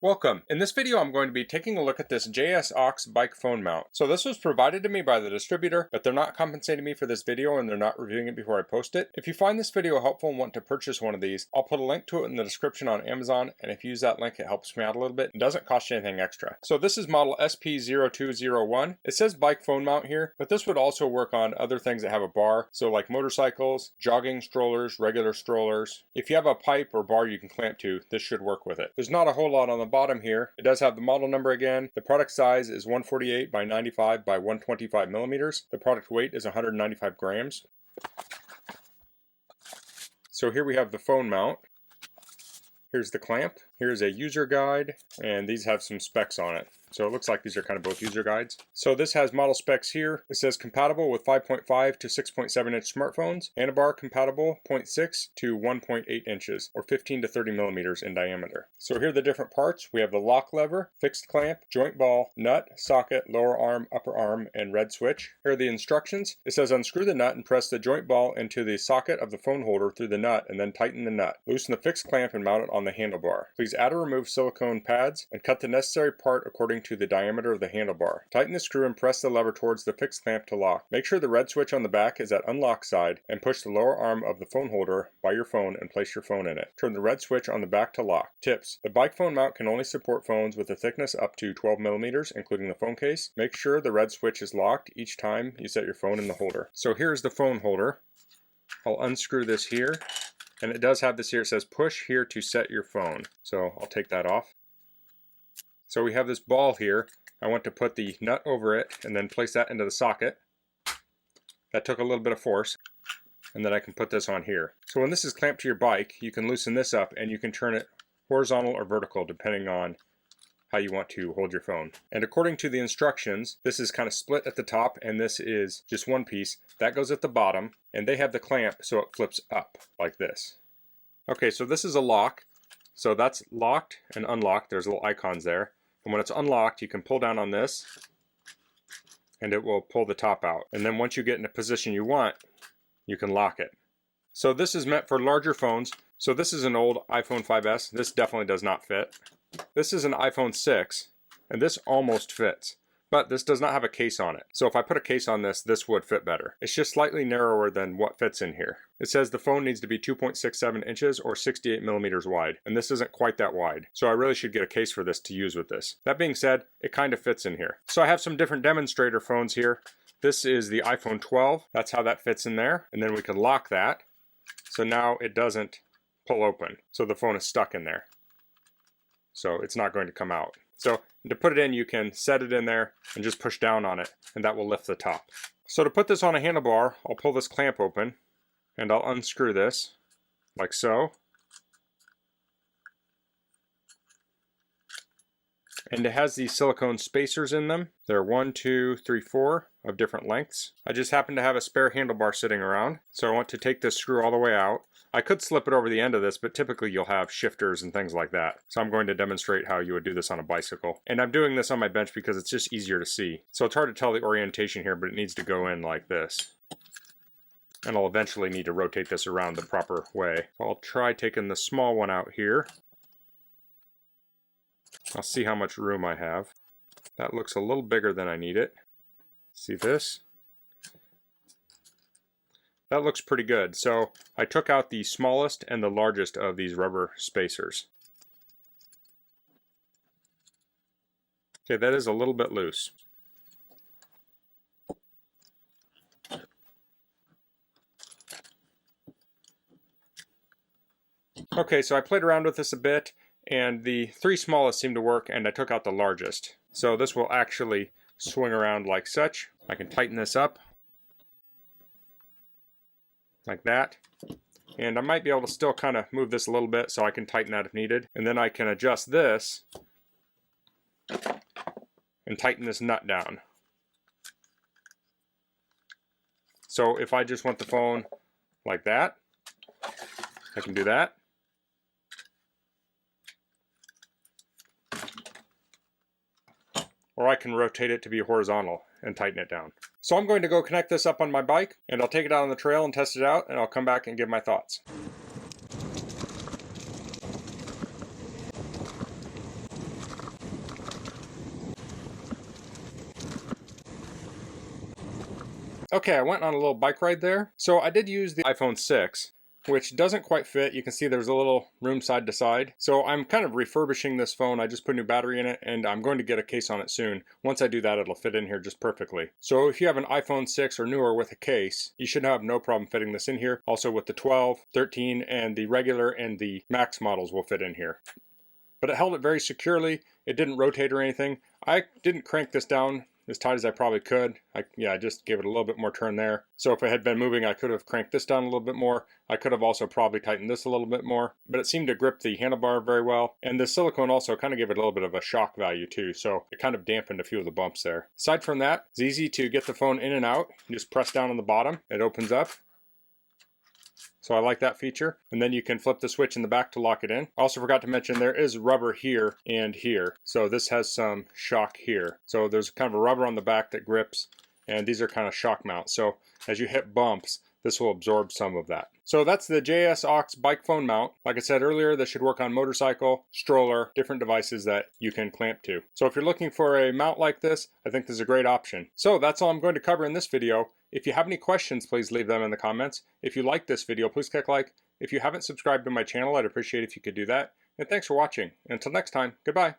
Welcome. In this video I'm going to be taking a look at this JSAUX bike phone mount. So this was provided to me by the distributor, but they're not compensating me for this video and they're not reviewing it before I post it. If you find this video helpful and want to purchase one of these, I'll put a link to it in the description on Amazon, and if you use that link it helps me out a little bit. It doesn't cost you anything extra. So this is model SP0201. It says bike phone mount here, but this would also work on other things that have a bar, so like motorcycles, jogging strollers, regular strollers. If you have a pipe or bar you can clamp to, this should work with it. There's not a whole lot on the bottom here. It does have the model number again. The product size is 148 by 95 by 125 millimeters. The product weight is 195 grams. So here we have the phone mount. Here's the clamp. Here's a user guide, and these have some specs on it. So it looks like these are kind of both user guides. So this has model specs here. It says compatible with 5.5 to 6.7 inch smartphones. Handlebar compatible 0.6 to 1.8 inches or 15 to 30 millimeters in diameter. So here are the different parts. We have the lock lever, fixed clamp, joint ball, nut, socket, lower arm, upper arm, and red switch. Here are the instructions. It says unscrew the nut and press the joint ball into the socket of the phone holder through the nut and then tighten the nut. Loosen the fixed clamp and mount it on the handlebar. Please add or remove silicone pads and cut the necessary part according to the diameter of the handlebar. Tighten the screw and press the lever towards the fixed clamp to lock. Make sure the red switch on the back is at unlock side and push the lower arm of the phone holder by your phone and place your phone in it. Turn the red switch on the back to lock. Tips: the bike phone mount can only support phones with a thickness up to 12 millimeters, including the phone case. Make sure the red switch is locked each time you set your phone in the holder. So here's the phone holder. I'll unscrew this here, and it does have this here. It says push here to set your phone. So I'll take that off. So we have this ball here. I want to put the nut over it and then place that into the socket. That took a little bit of force. And then I can put this on here. So when this is clamped to your bike, you can loosen this up and you can turn it horizontal or vertical depending on how you want to hold your phone. And according to the instructions, this is kind of split at the top and this is just one piece. That goes at the bottom, and they have the clamp so it flips up like this. Okay, so this is a lock. So that's locked and unlocked. There's little icons there. And when it's unlocked, you can pull down on this and it will pull the top out. And then once you get in a position you want, you can lock it. So this is meant for larger phones. So this is an old iPhone 5S. This definitely does not fit. This is an iPhone 6, and this almost fits. But this does not have a case on it. So if I put a case on this, this would fit better. It's just slightly narrower than what fits in here. It says the phone needs to be 2.67 inches or 68 millimeters wide, and this isn't quite that wide. So I really should get a case for this to use with this. That being said, it kind of fits in here. So I have some different demonstrator phones here. This is the iPhone 12. That's how that fits in there. And then we can lock that. So now it doesn't pull open. So the phone is stuck in there. So it's not going to come out. So to put it in, you can set it in there and just push down on it, and that will lift the top. So to put this on a handlebar, I'll pull this clamp open and I'll unscrew this like so. And it has these silicone spacers in them. There are 1, 2, 3, 4 of different lengths. I just happen to have a spare handlebar sitting around, so I want to take this screw all the way out. I could slip it over the end of this, but typically you'll have shifters and things like that. So I'm going to demonstrate how you would do this on a bicycle. And I'm doing this on my bench because it's just easier to see. So it's hard to tell the orientation here, but it needs to go in like this. And I'll eventually need to rotate this around the proper way. I'll try taking the small one out here. I'll see how much room I have. That looks a little bigger than I need it. See this? That looks pretty good. So I took out the smallest and the largest of these rubber spacers. Okay, that is a little bit loose. Okay, so I played around with this a bit, and the 3 smallest seem to work, and I took out the largest. So this will actually swing around like such. I can tighten this up like that, and I might be able to still kind of move this a little bit so I can tighten that if needed, and then I can adjust this and tighten this nut down. So if I just want the phone like that, I can do that. Or I can rotate it to be horizontal and tighten it down. So I'm going to go connect this up on my bike, and I'll take it out on the trail and test it out, and I'll come back and give my thoughts. Okay, I went on a little bike ride there. So I did use the iPhone 6, which doesn't quite fit. You can see there's a little room side to side. So I'm kind of refurbishing this phone. I just put a new battery in it, and I'm going to get a case on it soon. Once I do that, it'll fit in here just perfectly. So if you have an iPhone 6 or newer with a case, you should have no problem fitting this in here. Also with the 12, 13, and the regular and the Max models will fit in here. But it held it very securely. It didn't rotate or anything. I didn't crank this down as tight as I probably could. I just gave it a little bit more turn there. So if it had been moving, I could have cranked this down a little bit more. I could have also probably tightened this a little bit more, but it seemed to grip the handlebar very well. And the silicone also kind of gave it a little bit of a shock value too, so it kind of dampened a few of the bumps there. Aside from that, it's easy to get the phone in and out. You just press down on the bottom, it opens up. So I like that feature. And then you can flip the switch in the back to lock it in. Also forgot to mention there is rubber here and here. So this has some shock here. So there's kind of a rubber on the back that grips, and these are kind of shock mounts. So as you hit bumps, this will absorb some of that. So that's the JSAUX bike phone mount. Like I said earlier, this should work on motorcycle, stroller, different devices that you can clamp to. So if you're looking for a mount like this, I think this is a great option. So that's all I'm going to cover in this video. If you have any questions, please leave them in the comments. If you like this video, please click like. If you haven't subscribed to my channel, I'd appreciate if you could do that. And thanks for watching. Until next time, goodbye.